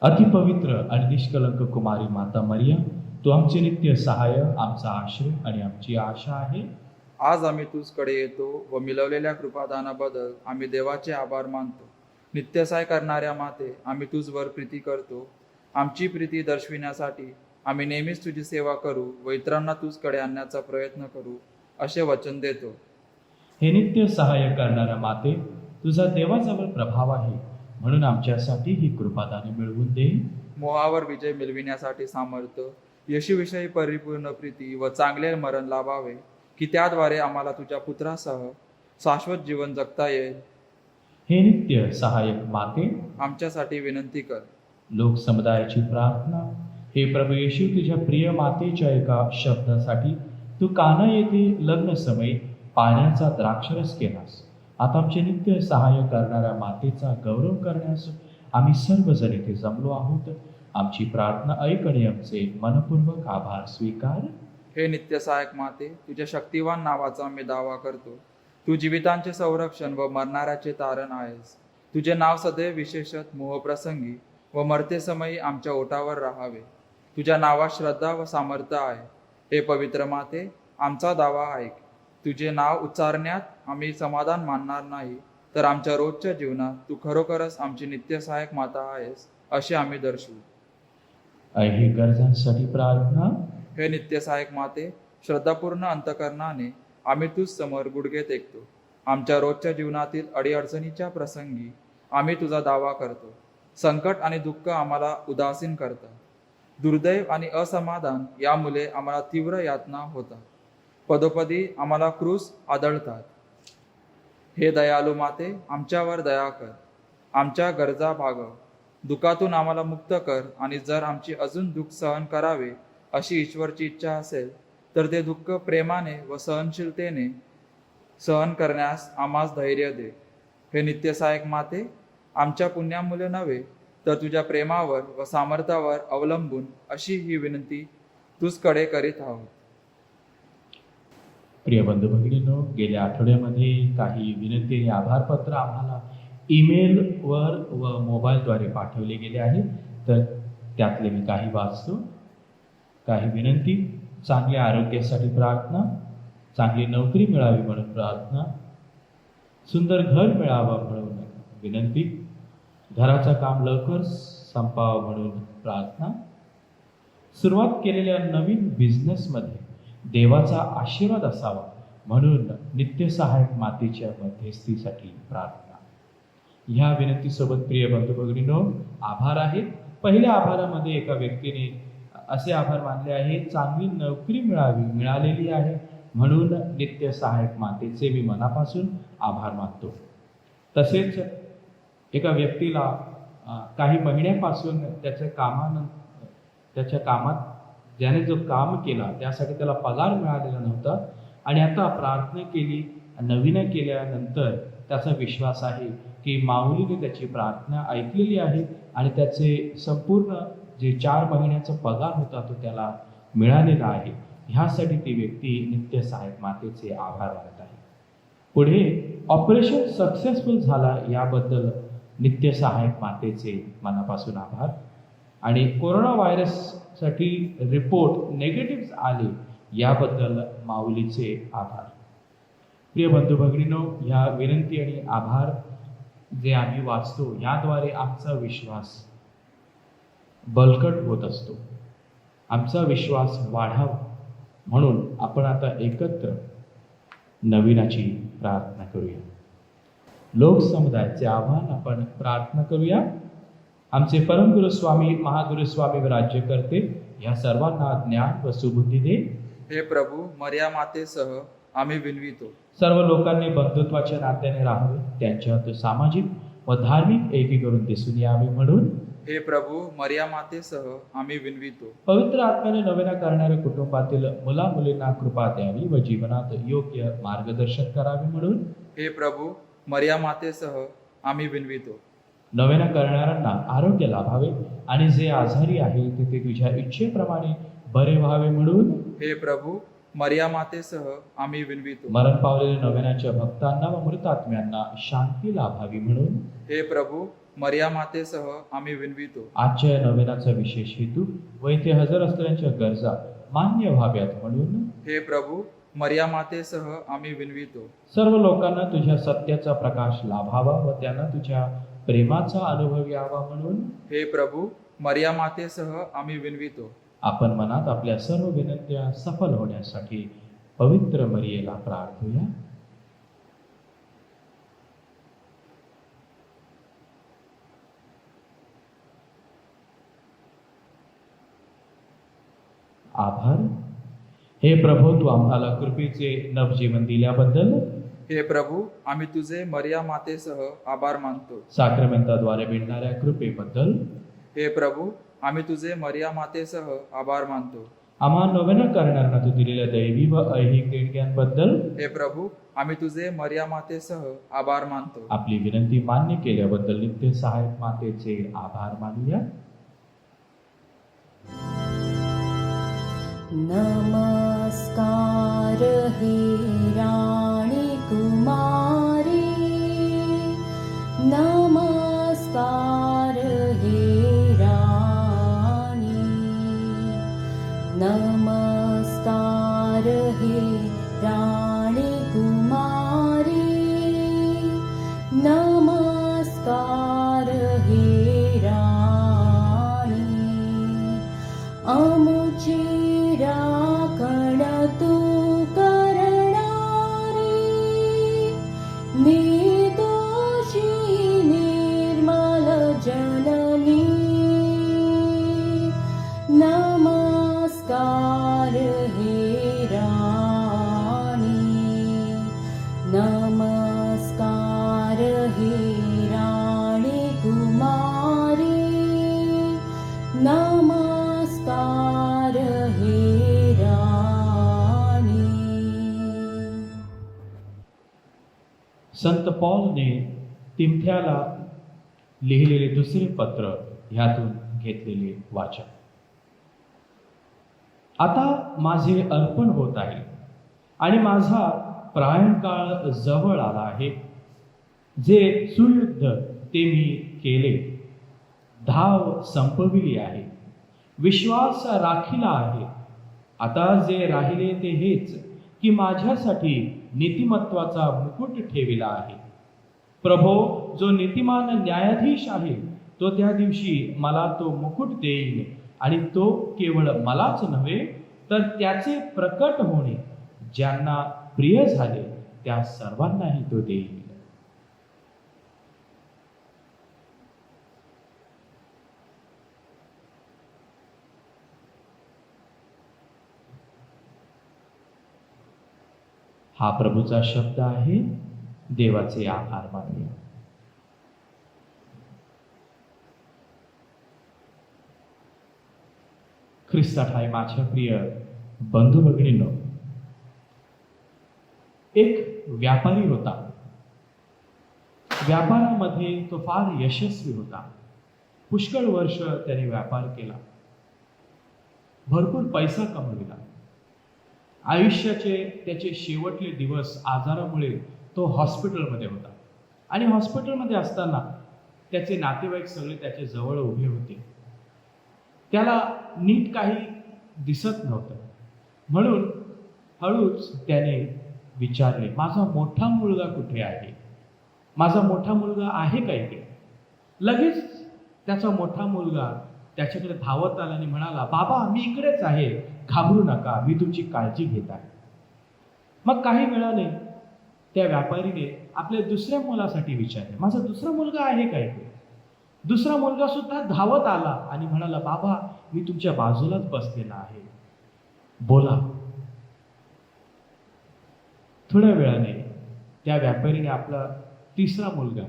अतिपवित्र आणि निष्कलंक कुमारी माता मरिया, तू आमचे नित्य सहाय्य, आमचा आश्रय आणि आमची आशा आहे. आज आम्ही तुझकडे येतो व मिळवलेल्या कृपादानाबद्दल आम्ही देवाचे आभार मानतो. नित्यसाय करणाऱ्या माते, आम्ही तुझवर प्रीती करतो. आमची प्रीती दर्शविण्यासाठी आम्ही नेहमीच तुझी सेवा करू व इतरांना तुझकडे आणण्याचा प्रयत्न करू असे वचन देतो. हे नित्य सहाय्य करणाऱ्या माते, तुझा देवाजवळ प्रभाव आहे, म्हणून आमच्यासाठी ही कृपादाने मिळवून दे. मोहावर विजय मिळविण्यासाठी सामर्थ्य, येशूविषयी परिपूर्ण प्रीती व चांगले मरण लाभावे, की त्याद्वारे आम्हाला तुझ्या पुत्रासह शाश्वत जीवन जगता येईल. हे नित्य सहाय्यक माते, आमच्यासाठी विनंती कर. लोक समुदायाची प्रार्थना. हे प्रभू येशू, तुझ्या प्रिय मातेच्या एका शब्दासाठी तू काना येथे लग्न समय पाण्याचा द्राक्षरस केलास. आता आमचे नित्य सहाय्य करणाऱ्या मातेचा गौरव करण्यास आम्ही सर्वजण इथे जमलो आहोत. आमची प्रार्थना ऐक आणि आमचे मनपूर्वक आभार स्वीकार. हे नित्य सहायक माते, तुझ्या शक्तिवान नावाचा मी दावा करतो. तू जीवितांचे संरक्षण व मरणाऱ्याचे तारण आहेस. तुझे नाव सदैव विशेषत मोहप्रसंगी व मरतेसमयी आमच्या ओठावर राहावे. तुझ्या नावात श्रद्धा व सामर्थ्य आहे. हे पवित्र माते, आमचा दावा ऐक. तुझे नाव उच्चारण्यात आम्ही समाधान मानणार नाही, तर आमच्या रोजच्या जीवनात तू खरोखरच आमची नित्य सहायक माता आहेस असे आम्ही दर्शवू. ऐही गरजांसाठी प्रार्थना. हे नित्य सहायक माते, श्रद्धापूर्ण अंतकरणाने आम्ही तुझ समोर गुडघे टेकतो. आमच्या रोजच्या जीवनातील अडीअडचणीच्या प्रसंगी आम्ही तुझा दावा करतो. संकट आणि दुःख आम्हाला उदासीन करतात. दुर्दैव आणि असमाधान यामुळे आम्हाला तीव्र यातना होतात. पदोपदी आम्हाला क्रूस आदळतात. हे दयालू माते, आमच्यावर दया कर. आमच्या गरजा भागव. दुःखातून आम्हाला मुक्त कर. आणि जर आमची अजून दुःख सहन करावे अशी ईश्वरची इच्छा असेल, तर ते दुःख प्रेमाने व सहनशीलतेने सहन करण्यास आम्हास धैर्य दे. हे नित्य सहायक माते, आमच्या पुण्यामुळे नव्हे, तर तुझ्या प्रेमावर व सामर्थ्यावर अवलंबून अशी ही विनंती तुझकडे करीत आहोत. प्रिय बंधू भगिनींनो, गेल्या आठवड्यामध्ये काही विनंती आणि आभारपत्र आम्हाला ईमेलवर व मोबाईलद्वारे पाठवले गेले आहे. तर त्यातले मी काही वाचतो. काही विनंती: चांगल्या आरोग्यासाठी प्रार्थना, चांगली नोकरी मिळावी म्हणून प्रार्थना, सुंदर घर मिळावं म्हणून विनंती, घराचं काम लवकर संपावं म्हणून प्रार्थना, सुरुवात केलेल्या नवीन बिझनेसमध्ये देवाचा आशीर्वाद असावा म्हणून नित्य सहायक मातेच्या मध्यस्थीसाठी प्रार्थना. ह्या विनंतीसोबत प्रिय बंधू भगिनींनो, आभार आहे. पहिल्या आभारामध्ये एका व्यक्तीने असे आभार मानले आहे: चांगली नोकरी मिळालेली आहे म्हणून नित्य सहायक मातेचे मी मनापासून आभार मानतो. तसेच एका व्यक्तीला काही महिन्यापासून त्याच्या कामात ज्याने जो काम केला त्यासाठी त्याला पगार मिळालेला नव्हता, आणि आता प्रार्थना केली, नवीन केल्यानंतर त्याचा विश्वास आहे की माऊलीने त्याची प्रार्थना ऐकलेली आहे आणि त्याचे संपूर्ण जे 4 महिन्याचा पगार होता तो त्याला मिळालेला आहे. ह्यासाठी ती व्यक्ती नित्य सहायक मातेचे आभार मानत आहे. पुढे ऑपरेशन सक्सेसफुल झाला याबद्दल नित्य सहायक मातेचे मनापासून आभार. आणि कोरोना व्हायरससाठी रिपोर्ट नेगेटिव्ह आले याबद्दल माऊलीचे आभार. प्रिय बंधू भगिनींनो, ह्या विनंती आणि आभार जे आम्ही वाचतो याद्वारे आमचा विश्वास बळकट होत असतो. आमचा विश्वास वाढावा म्हणून आपण आता एकत्र नवीनाची प्रार्थना करूया. लोक समुदायाचे आव्हान आपण प्रार्थना करूया. आमचे परमगुरु स्वामी, महागुरु स्वामी व राज्यकर्ते या सर्वांना ज्ञान व सुबुद्धी दे. हे प्रभू, मर्या मातेसह आम्ही विनवितो. सर्व लोकांनी बंधुत्वाच्या नात्याने राहावे, त्यांच्यात सामाजिक व धार्मिक एकीकरण दिसून यावे म्हणून. हे प्रभू, मर्या मातेसह आम्ही विनवितो. पवित्र आत्म्याने नवेना करणाऱ्या कुटुंबातील मुला मुलींना कृपा द्यावी व जीवनात योग्य मार्गदर्शन करावे म्हणून. हे प्रभू, मर्या मातेसह आम्ही विनवितो. नवेना करणाऱ्यांना आरोग्य लाभावे आणि जे आजारी आहे ते तुझ्या इच्छेप्रमाणे बरे व्हावे म्हणून. हे प्रभू, मर्या मातेसह आम्ही विनवितो. मरण पावलेल्या नवेनाच्या भक्तांना व मृतात्म्यांना शांती लाभावी म्हणून. हे प्रभू, मरिया मातेसह आम्ही विनवितो. आजच्या या नवेनाचा विशेष हेतू व इथे हजर असलेल्यांच्या गरजा मान्य व्हाव्यात म्हणून हे प्रभू, मरिया मातेसह आम्ही विनवितो. सर्व लोकांना तुझ्या सत्याचा प्रकाश लाभावा व त्यांना तुझ्या प्रेमाचा अनुभव यावा म्हणून हे प्रभू, मरिया मातेसह आम्ही विनवितो. आपण मनात आपल्या सर्व विनंत्या सफल होण्यासाठी पवित्र मरियेला प्रार्थूया. आभार. हे प्रभू, तू आम्हाला कृपेचे नवजीवन दिल्याबद्दल हे प्रभू, आम्ही तुझे मरिया मातेसह आभार मानतो. साक्रमेंटाद्वारे मिळणाऱ्या कृपेबद्दल हे प्रभू, आम्ही तुझे मरिया मातेसह आभार मानतो. आम्हा नव्यानं करणाऱ्यांना तू दिलेल्या दैवी व ऐहिक देणग्यांबद्दल हे प्रभू, आम्ही तुझे मरिया मातेसह आभार मानतो. आपली विनंती मान्य केल्याबद्दल नित्य सहायक मातेचे आभार मानूया. नमस्कार हे राणी कुमारी, नमस्कार हे राणी, नमस्कार हे राणी कुमारी, नमस्कार हे राणी. आमुची राखण तू करणारी, निर्दोषी निर्मल जननी, नमस्कार हे राणी, नमस्कार हे राणी कुमारी, नमस्कार हे राणी. संत पौलने तिमथ्याला लिहिलेले दुसरे पत्र ह्यातून घेतलेले वाचन. आता माझे अर्पण होत आहे आणि माझा प्रायणकाळ जवळ आला आहे. जे सुयुद्ध ते मी केले, धाव संपविली आहे, विश्वास राखिला आहे. आता जे राहिले ते हेच की माझ्यासाठी नीतिमत्वाचा मुकुट ठेविला आहे. प्रभो, जो नीतिमान न्यायाधीश आहे, तो त्या दिवशी मला तो मुकुट देईल आणि तो केवळ मलाच नव्हे तर त्याचे प्रकट होणे ज्यांना प्रिय झाले त्या सर्वांनाही तो देईल. हा प्रभूचा शब्द आहे. देवाचे आभार मानूया. ख्रिस्तात आहे माझ्या प्रिय बंधू भगिनींनो. एक व्यापारी होता. व्यापारामध्ये तो फार यशस्वी होता. पुष्कळ वर्ष त्याने व्यापार केला, भरपूर पैसा कमविला. आयुष्याचे त्याचे शेवटले दिवस आजारामुळे तो हॉस्पिटलमध्ये होता आणि हॉस्पिटलमध्ये असताना त्याचे नातेवाईक सगळे त्याच्या जवळ उभे होते. त्याला नीट काही दिसत नव्हतं. म्हणून हळूच त्याने विचारले, माझा मोठा मुलगा कुठे आहे? माझा मोठा मुलगा आहे का इकडे? लगेच त्याचा मोठा मुलगा त्याच्याकडे धावत आला आणि म्हणाला, बाबा मी इकडेच आहे, घाबरू नका, मी तुमची काळजी घेत आहे. मग काही वेळाने त्या व्यापारीने आपल्या दुसऱ्या मुलासाठी विचारले, माझा दुसरा मुलगा आहे का इकडे? दुसरा मुलगा सुद्धा धावत आला आणि म्हणाला, बाबा मी तुमच्या बाजूलाच बसलेला आहे, बोला. थोड्या वेळाने त्या व्यापारीने आपला तिसरा मुलगा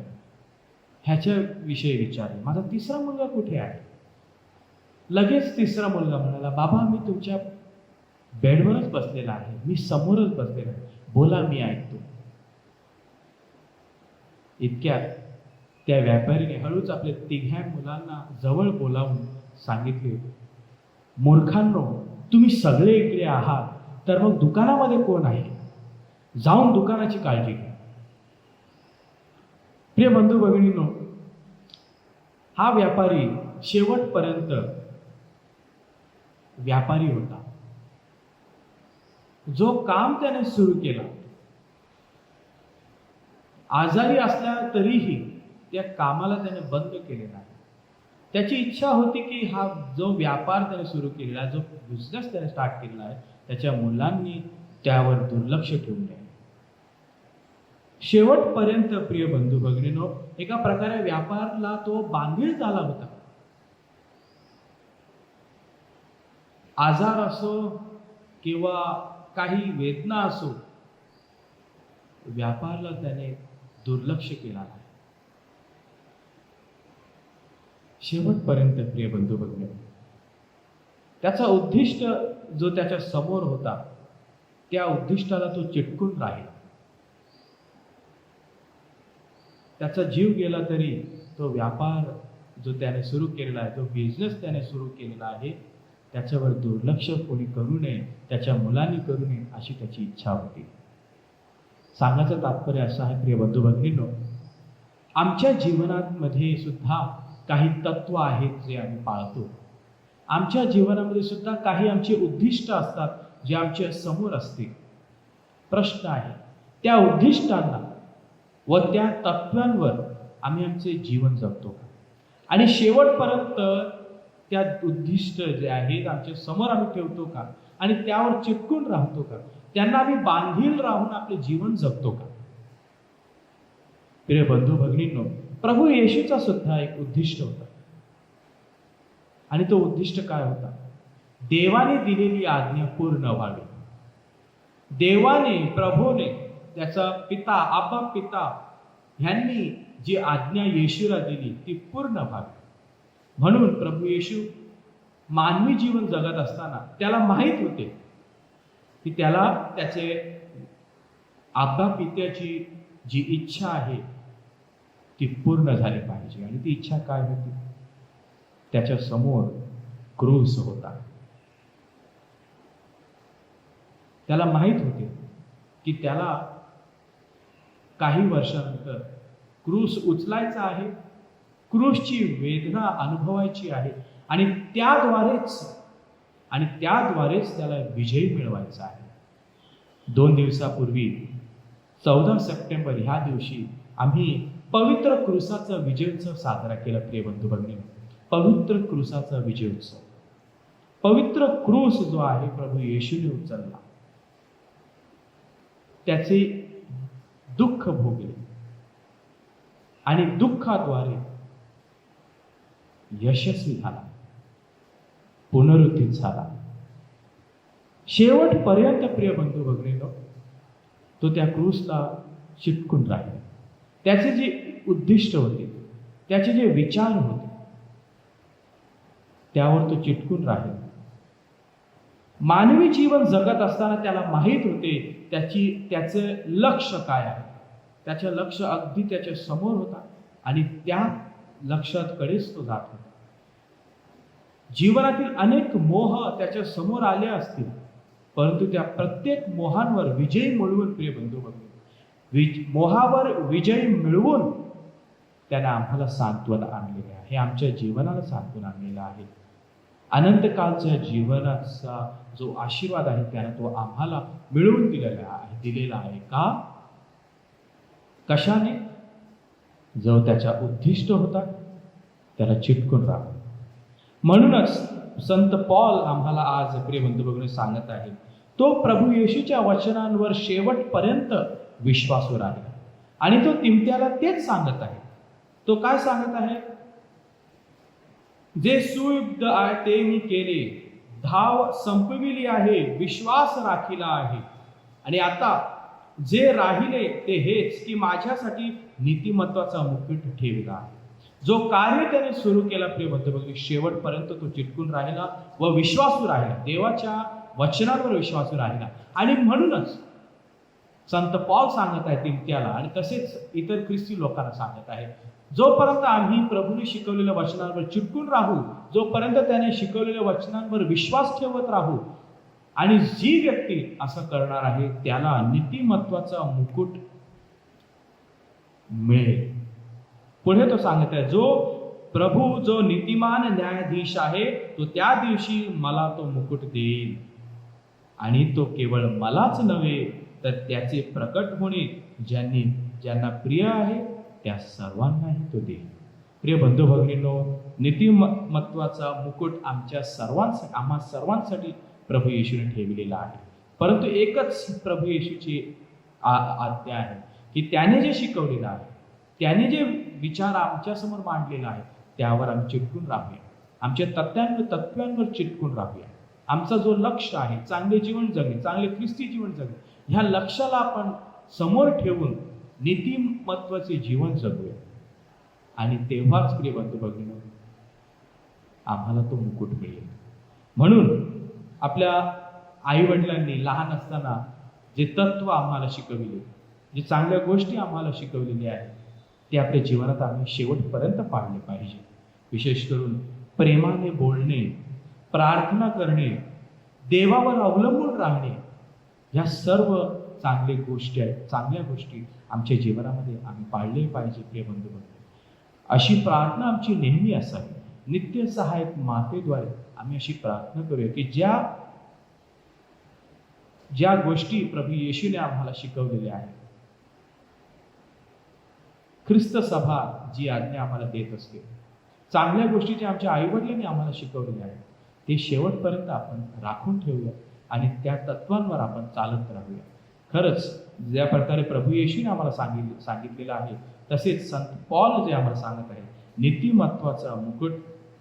ह्याच्या विषयी विचारले, माझा तिसरा मुलगा कुठे आहे? लगेच तिसरा मुलगा म्हणाला, बाबा मी तुमच्या बेडवरच बसलेला आहे, मी समोरच बसलेला आहे, बोला मी ऐकतो. इतक्यात त्या व्यापारीने हळूच आपल्या तिघ्या मुलांना जवळ बोलावून सांगितले, मूर्खांनो, तुम्ही सगळे इकडे आहात, तर मग दुकानामध्ये कोण आहे? जाऊन दुकानाची काळजी घ्या. प्रिय बंधू भगिनींनो, हा व्यापारी शेवटपर्यंत व्यापारी होता. जो काम त्याने सुरू केला, आजारी असला तरीही त्या कामाला त्याने बंद केले नाही. त्याची इच्छा होती की हा जो व्यापार त्याने सुरू केलेला, जो बिझनेस त्याने स्टार्ट केलेला आहे, त्याच्या मुलांनी त्यावर दुर्लक्ष ठेवू नये. शेवटपर्यंत प्रिय बंधू भगिनींनो, एका प्रकारे व्यापारला तो बांधील झाला होता. आजार असो किंवा काही वेदना असो, व्यापारला त्याने दुर्लक्ष केला नाही. शेवटपर्यंत प्रिय बंधू भगिनी, त्याचा उद्दिष्ट जो त्याच्या समोर होता, त्या उद्दिष्टाला तो चिटकून राहिला. त्याचा जीव गेला तरी तो व्यापार जो त्याने सुरू केलेला आहे, जो बिझनेस त्याने सुरू केलेला आहे, त्याच्यावर दुर्लक्ष कोणी करू नये, त्याच्या मुलांनी करू नये अशी त्याची इच्छा होती. सांगायचं तात्पर्य असं आहे प्रिय बंधू भगिनींनो, आमच्या जीवनामध्ये सुद्धा काही तत्व आहेत जे आम्ही पाळतो. आमच्या जीवनामध्ये सुद्धा काही आमचे उद्दिष्ट असतात जे आमच्या समोर असते. प्रश्न आहे, त्या उद्दिष्टांना व त्या तत्वांवर आम्ही आमचे जीवन जगतो का? आणि शेवटपर्यंत त्या उद्दिष्ट जे आहेत आमच्या समोर आम्ही ठेवतो का? आणि त्यावर चिटकून राहतो का? त्यांना आम्ही बांधील राहून आपले जीवन जगतो का? प्रिय बंधू भगिनींनो, प्रभू येशूचा सुद्धा एक उद्दिष्ट होता. आणि तो उद्दिष्ट काय होता? देवाने दिलेली आज्ञा पूर्ण व्हावी. देवाने, प्रभूने, त्याचा पिता, आबा पिता ह्यांनी जी आज्ञा येशूला दिली ती पूर्ण व्हावी. म्हणून प्रभू येशू मानवी जीवन जगत असताना त्याला माहीत होते की त्याला त्याचे आबा पित्याची जी इच्छा आहे ती पूर्ण झाली पाहिजे. आणि ती इच्छा काय होती? त्याच्या समोर क्रूस होता. त्याला माहीत होते की त्याला काही वर्षानंतर क्रूस उचलायचा आहे, क्रूसची वेदना अनुभवायची आहे आणि त्याद्वारेच त्याला विजय मिळवायचा आहे. 2 दिवसापूर्वी 14 सप्टेंबर ह्या दिवशी आम्ही पवित्र क्रूसाचा विजय उत्सव साजरा केला. प्रिय बंधू भगिनी, पवित्र क्रूसाचा विजय उत्सव. पवित्र क्रूस जो आहे प्रभू येशूने उचलला, त्याचे दुःख भोगले आणि दुःखाद्वारे यशस्वी झाला, पुनरुत्थित झाला. शेवटपर्यंत प्रिय बंधू भगिनींनो, तो त्या क्रूसला चिटकून राहिला. त्याचे जे उद्दिष्ट होते, त्याचे जे विचार होते, त्यावर तो चिटकून राहिला. मानवी जीवन जगत असताना त्याला माहीत होते त्याचं लक्ष काय आहे. त्याचं लक्ष अगदी त्याच्या समोर होता आणि त्या लक्षाकडेच तो जात होता. जीवनातील अनेक मोह त्याच्या समोर आले असतील, परंतु त्या प्रत्येक मोहांवर विजय मिळवून, प्रिय बंधू भगिनी, मोहावर विजय मिळवून त्याने आम्हाला सांत्वन आणलेले आहे, आमच्या जीवनाला सांत्वन आणलेलं आहे. अनंतकालच्या जीवनाचा जो आशीर्वाद आहे त्याने तो आम्हाला मिळवून दिलेला आहे. का? कशाने? जो त्याचा उद्दिष्ट होता त्याला चिटकून राहा. म्हणूनच संत पॉल आम्हाला आज प्रिय बंधू भगिनी सांगत आहे, तो प्रभू येशूच्या वचनांवर शेवटपर्यंत विश्वासू राहिला. आणि तो तिमोथेला तेच सांगत आहे. तो काय सांगत आहे? जे सुयुक्त आहे ते मी केले, धाव संपविली आहे, विश्वास राखिला आहे. आणि आता जे राहिले ते हेच की माझ्यासाठी नीतिमत्वाचा मुकुट ठेवला आहे. जो कार्य त्याने सुरू केला प्रिय बंधू भगिनी, शेवटपर्यंत तो चिटकून राहिला व विश्वासू राहिला, देवाच्या वचनांवर विश्वासू राहिला. आणि म्हणूनच संत पॉल सांगत आहे तिमोथेला आणि तसेच इतर ख्रिस्ती लोकांना सांगत आहे, जोपर्यंत आम्ही प्रभूने शिकवलेल्या वचनांवर चिटकून राहू, जोपर्यंत त्याने शिकवलेल्या वचनांवर विश्वास ठेवत राहू, आणि जी व्यक्ती असं करणार आहे त्याला नीतिमत्वाचा मुकुट मिळेल. पुढे तो सांगत आहे, जो प्रभू जो नीतिमान न्यायाधीश आहे तो त्या दिवशी मला तो मुकुट देईल, आणि तो केवळ मलाच नव्हे तर त्याचे प्रकट होणे ज्यांना प्रिय आहे त्या सर्वांनाही तो देईल. प्रिय बंधू भगिनींनो, नीतिमत्वाचा मुकुट आम्हा सर्वांसाठी प्रभू येशूने ठेवलेला आहे. परंतु एकच प्रभू येशूची आज्ञा आहे की त्याने जे शिकवलेलं आहे, त्याने जे विचार आमच्यासमोर मांडलेला आहे त्यावर आम्ही चिटकून राहूया, आमच्या तत्वांवर चिटकून राहूया. आमचा जो लक्ष आहे चांगले जीवन जगणे, चांगले ख्रिस्ती जीवन जगणे, ह्या लक्ष्याला आपण समोर ठेवून नीतिमत्वाचे जीवन जगूया. आणि तेव्हाच प्रिय बंधू भगिनी आम्हाला तो मुकुट मिळेल. म्हणून आपल्या आई वडिलांनी लहान असताना जे तत्व आम्हाला शिकविले, जे चांगल्या गोष्टी आम्हाला शिकवलेल्या आहेत ते आपल्या जीवनात आम्ही शेवटपर्यंत पाळले पाहिजे. विशेष करून प्रेमाने बोलणे, प्रार्थना करणे, देवावर अवलंबून राहणे, ह्या सर्व चांगल्या गोष्टी आमच्या जीवनामध्ये आम्ही पाळले पाहिजे. प्रिय बंधू भगिनी, अशी प्रार्थना आमची नेहमी असावी. नित्य सहायक मातेद्वारे आम्ही अशी प्रार्थना करूया की ज्या गोष्टी प्रभू येशूने आम्हाला शिकवलेल्या आहेत, ख्रिस्त सभा जी आज्ञा आम्हाला देत असते, चांगल्या गोष्टी ज्या आमच्या आईवडिलांनी आम्हाला शिकवलेल्या आहेत ते शेवटपर्यंत आपण राखून ठेवूया आणि त्या तत्वांवर आपण चालत राहूया. खरंच ज्या प्रकारे प्रभू येशूने आम्हाला सांगितलेलं आहे तसेच संत पॉल जे आम्हाला सांगत आहे, नीतिमत्वाचा मुकुट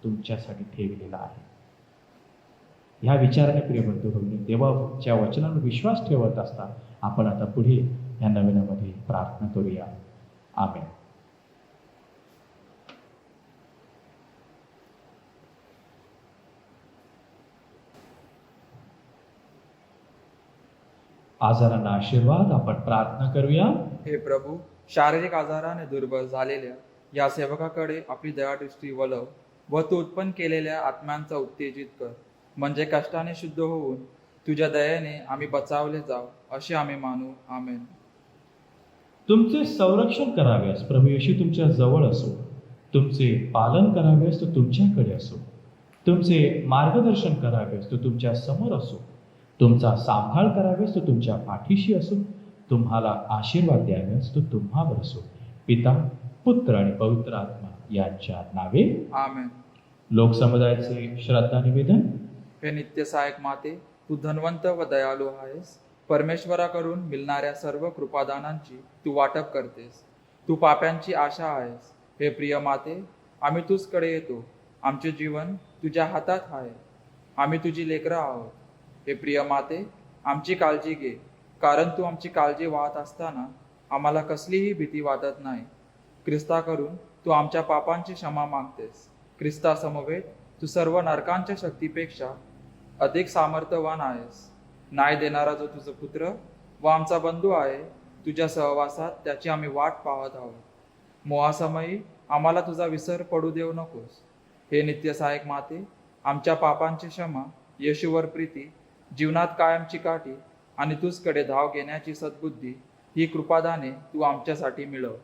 तुमच्यासाठी ठेवलेला आहे. ह्या विचाराने प्रिय बंधू भगिनी, देवाच्या वचनावर विश्वास ठेवत असता आपण आता पुढे या नवीनामध्ये प्रार्थना करूया. आमेन. आजारांना आशीर्वाद. आपण प्रार्थना करूया. हे प्रभू, शारीरिक आजाराने दुर्बल झालेल्या या सेवकाकडे आपली दयादृष्टी वळव व तू उत्पन्न केलेल्या आत्म्यांचा उत्तेजित कर, म्हणजे कष्टाने शुद्ध होऊन तुझ्या दयेने आम्ही बचावले जाऊ असे आम्ही मानू. आमेन. तुमचे संरक्षण कराव्यास प्रभू येशू तुमच्या जवळ असो, तुमचे पालन कराव्यास तो तुमच्याकडे असो, तुमचे मार्गदर्शन कराव्यास तो तुमच्या समोर असो, तुमचा सांभाळ कराव्यास तो तुमच्या पाठीशी असो, तुम्हाला आशीर्वाद द्याव्यास तो तुम्हावर असो. पिता, पुत्र आणि पवित्र आत्मा यांच्या नावे. आमेन. लोकसमुदायाचे श्रद्धा निवेदन. हे नित्य सहायक माते, तू धन्वंत व दयाळू आहेस. परमेश्वराकडून मिळणाऱ्या सर्व कृपादानांची तू वाटप करतेस. तू पाप्यांची आशा आहेस. हे प्रिय माते, आम्ही तुझकडे येतो. आमचे जीवन तुझ्या हातात आहे. आम्ही तुझी लेकरं आहोत. हे प्रिय माते, आमची काळजी घे, कारण तू आमची काळजी वाहत असताना आम्हाला कसलीही भीती वाटत नाही. ख्रिस्ताकडून तू आमच्या पापांची क्षमा मागतेस. ख्रिस्तासमवेत तू सर्व नरकांच्या शक्तीपेक्षा अधिक सामर्थ्यवान आहेस. न्याय देणारा जो तुझा पुत्र व आमचा बंधू आहे, तुझ्या सहवासात त्याची आम्ही वाट पाहत आहोत. मोहासमयी आम्हाला तुझा विसर पडू देऊ नकोस. हे नित्य सहायक माते, आमच्या पापांची क्षमा, येशूवर प्रीती, जीवनात कायमची काठी आणि तुझकडे धाव घेण्याची सद्बुद्धी ही कृपादाने तू आमच्यासाठी मिळव.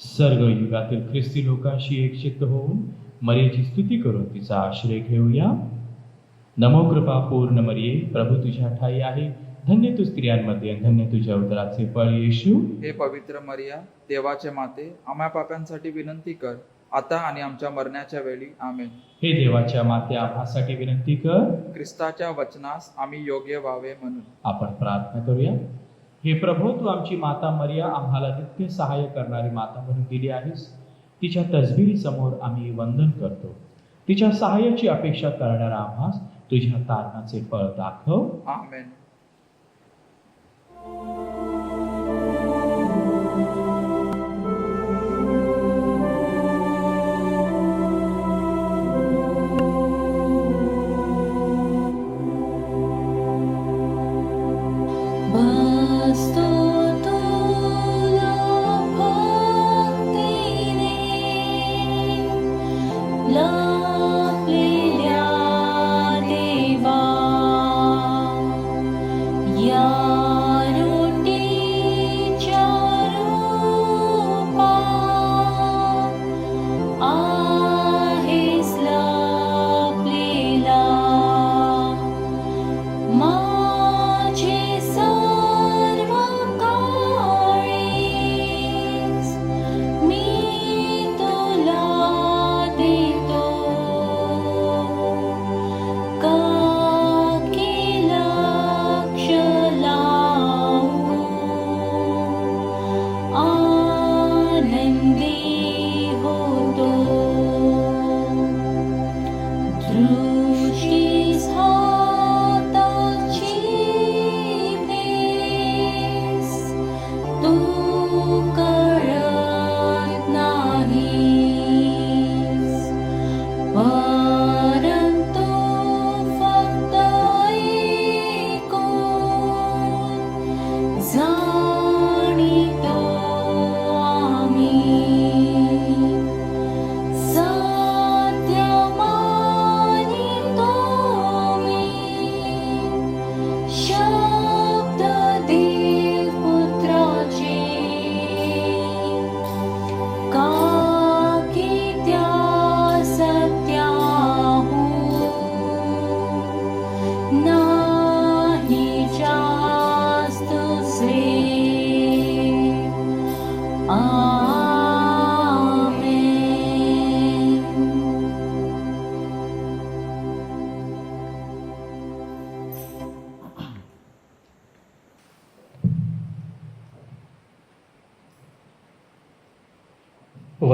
सर्व युगातील ख्रिस्ती लोकांशी एकचित्त होऊन मरियेची स्तुती करून तिचा आश्रय घेऊया. नमो कृपा पूर्ण मरिये, प्रभू तुझ्या ठाई आहे. धन्य तू स्त्रियांमध्ये, धन्य तुझ्या उदराचे फळ येशू. हे पवित्र मरिया, देवाचे माते, आम्हा पाप्यांसाठी विनंती कर, आता आणि आमच्या मरण्याच्या वेळी. आमेन. हे देवाच्या माते, आम्हासाठी विनंती कर. ख्रिस्ताच्या वचनास आम्ही योग्य व्हावे म्हणून. आपण प्रार्थना करूया. हे प्रभू, तू आमची माता मरिया आम्हाला नित्य सहाय्य करणारी माता म्हणून दिली आहेस. तिच्या तसबिरी समोर आम्ही वंदन करतो. तिच्या सहाय्याची अपेक्षा करणारा आम्हास तुझ्या तारणाचे फळ दाखव. आमेन. भासतो तुला भक्तीने लाभलेल्या देवा, या रोटी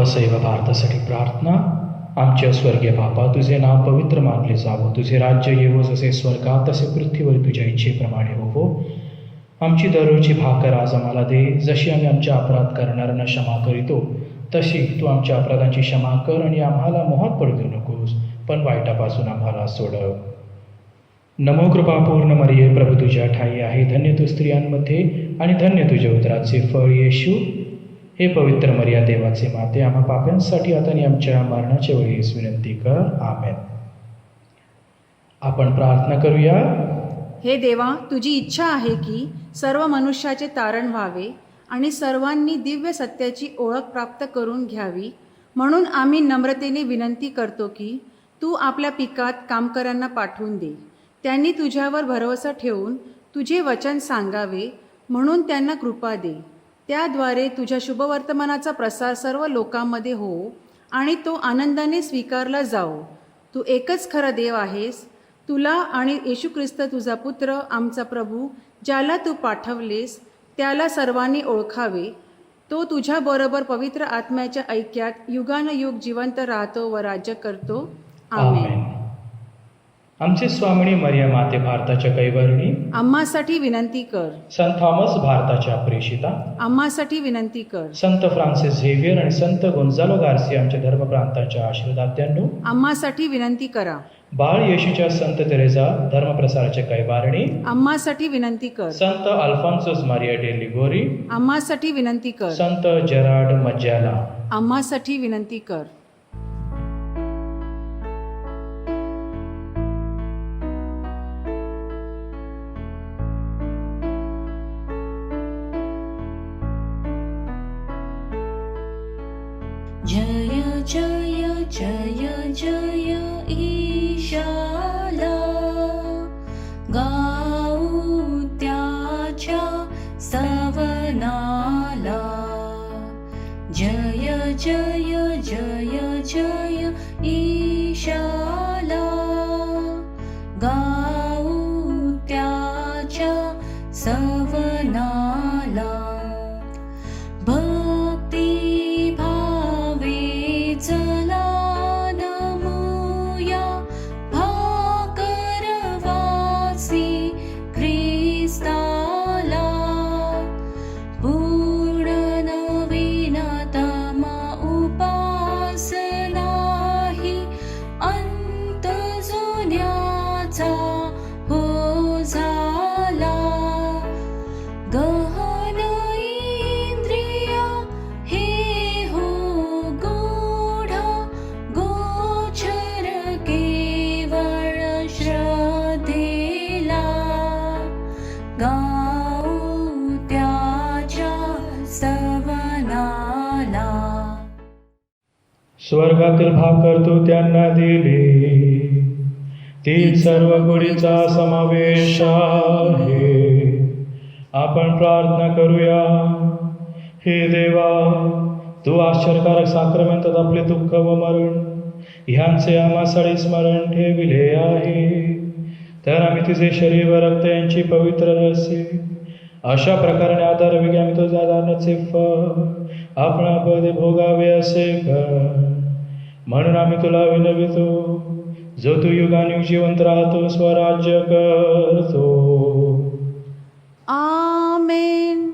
वसैव भारतासाठी प्रार्थना. आमच्या स्वर्गीय बापा, तुझे नाव पवित्र मानले जावं, तुझे राज्य येवो, जसे स्वर्गात तसे पृथ्वीवर तुझ्या इच्छेप्रमाणे होवो. आमची दररोजची भाकर आज आम्हाला दे, जशी आम्ही आमच्या अपराध करणाऱ्यांना क्षमा करीतो तशी तू आमच्या अपराधांची क्षमा कर, आणि आम्हाला मोहात पडू देऊ नकोस, पण वाईटापासून आम्हाला सोडव. नमो कृपापूर्ण मरिये, प्रभू तुझ्या ठाई आहे, धन्य तू स्त्रियांमध्ये आणि धन्य तुझ्या उदराचे फळ येशू. हे पवित्र मरिया, देवाचे माते, आम्हा पाप्यांसाठी आता आणि आमच्या मरणाच्या वेळेस विनंती कर. आमेन. आपण प्रार्थना करूया. हे देवा, तुझी इच्छा आहे की सर्व मनुष्याचे तारण व्हावे आणि सर्वांनी दिव्य सत्याची ओळख प्राप्त करून घ्यावी, म्हणून आम्ही नम्रतेने विनंती करतो की तू आपल्या पिकात कामकऱ्यांना पाठवून दे. त्यांनी तुझ्यावर भरवसा ठेवून तुझे वचन सांगावे, म्हणून त्यांना कृपा दे. त्याद्वारे तुझ्या शुभवर्तमानाचा प्रसार सर्व लोकांमध्ये हो आणि तो आनंदाने स्वीकारला जाओ. तू एकच खरा देव आहेस. तुला आणि येशू ख्रिस्त तुझा पुत्र, आमचा प्रभू, ज्याला तू पाठवलेस, त्याला सर्वांनी ओळखावे. तो तुझ्याबरोबर पवित्र आत्म्याच्या ऐक्यात युगानयुग जिवंत राहतो व राज्य करतो. आमेन. आमचे स्वामिनी मरिया माते, भारताच्या कैवारिणी, आम्हासाठी विनंती कर. संत थॉमस, भारताच्या प्रेषिता, आम्हासाठी विनंती कर. संत फ्रान्सिस झेवियर आणि संत गोन्झालो गार्सिया, आमच्या धर्मप्रांताच्या आशीर्वादात्यांनो, आम्हासाठी विनंती करा. बाळ येशूच्या संत तेरेसा, धर्मप्रसाराच्या कैवारिणी, आम्हासाठी विनंती कर. संत अल्फॉन्सोस मारिया डे लिगोरी, आम्हासाठी विनंती कर. संत जेरार्ड मज्जाला, आम्हासाठी विनंती कर. जय जय जय जय ईशाला, गाऊ त्याच्या स्तवनाला. जय जय जय जय ईशाला, गाऊ त्याच्या स्तवनाला. चला नमूया भाकरवासी ख्रिस्ताला. पूर्ण नवीनतमा उपासनाही अंत जुन्याचा हो झाला. गहन इंद्रिय हे हो गूढ गोचर केवळ श्रद्धेला. गाऊ त्याच्या स्तवनाला. स्वर्गातील भाकर तू त्यांना दिली, ती सर्व गोडीचा समावेश आहे. आपण प्रार्थना करूया. हे देवा, तू आश्चर्यकारक साक्रमेंतात आपले दुःख व मरण ह्यांचे आम्हासाठी स्मरण ठेविले आहे, तर आम्ही तुझे शरीर व रक्त यांची पवित्र रसी अशा प्रकारे आधारावे की आम्ही तुझ्या दानाचे फळ आपणापदे भोगावे असे कर. म्हणून आम्ही तुला विनवितो, जो तू युगानुयुग जिवंत राहतो, स्वराज्य करतो. आमेन.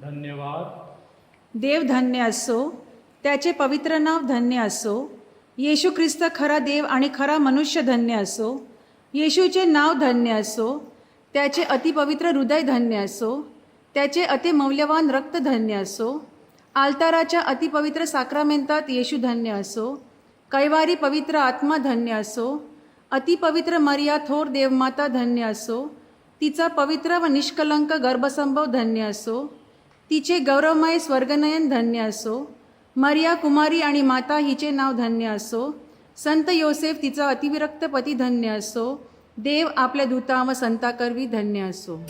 धन्यवाद. देव धन्य असो, त्याचे पवित्र नाव धन्य असो. येशू ख्रिस्त खरा देव आणि खरा मनुष्य धन्य असो. येशूचे नाव धन्य असो. त्याचे अतिपवित्र हृदय धन्य असो. त्याचे अतिमौल्यवान रक्त धन्य असो. आल्ताराच्या अतिपवित्र साक्रामेंतात येशू धन्य असो, कैवारी पवित्र आत्मा धन्य असो, अतिपवित्र मरिया थोर देवमाता धन्य असो, तिचा पवित्र व निष्कलंक गर्भसंभव धन्य असो, तिचे गौरवमय स्वर्गनयन धन्य असो, मरिया कुमारी आणि माता हिचे नाव धन्य असो, संत योसेफ तिचा अतिविरक्त पती धन्य असो, देव आपल्या दूता व संताकरवी धन्य असो.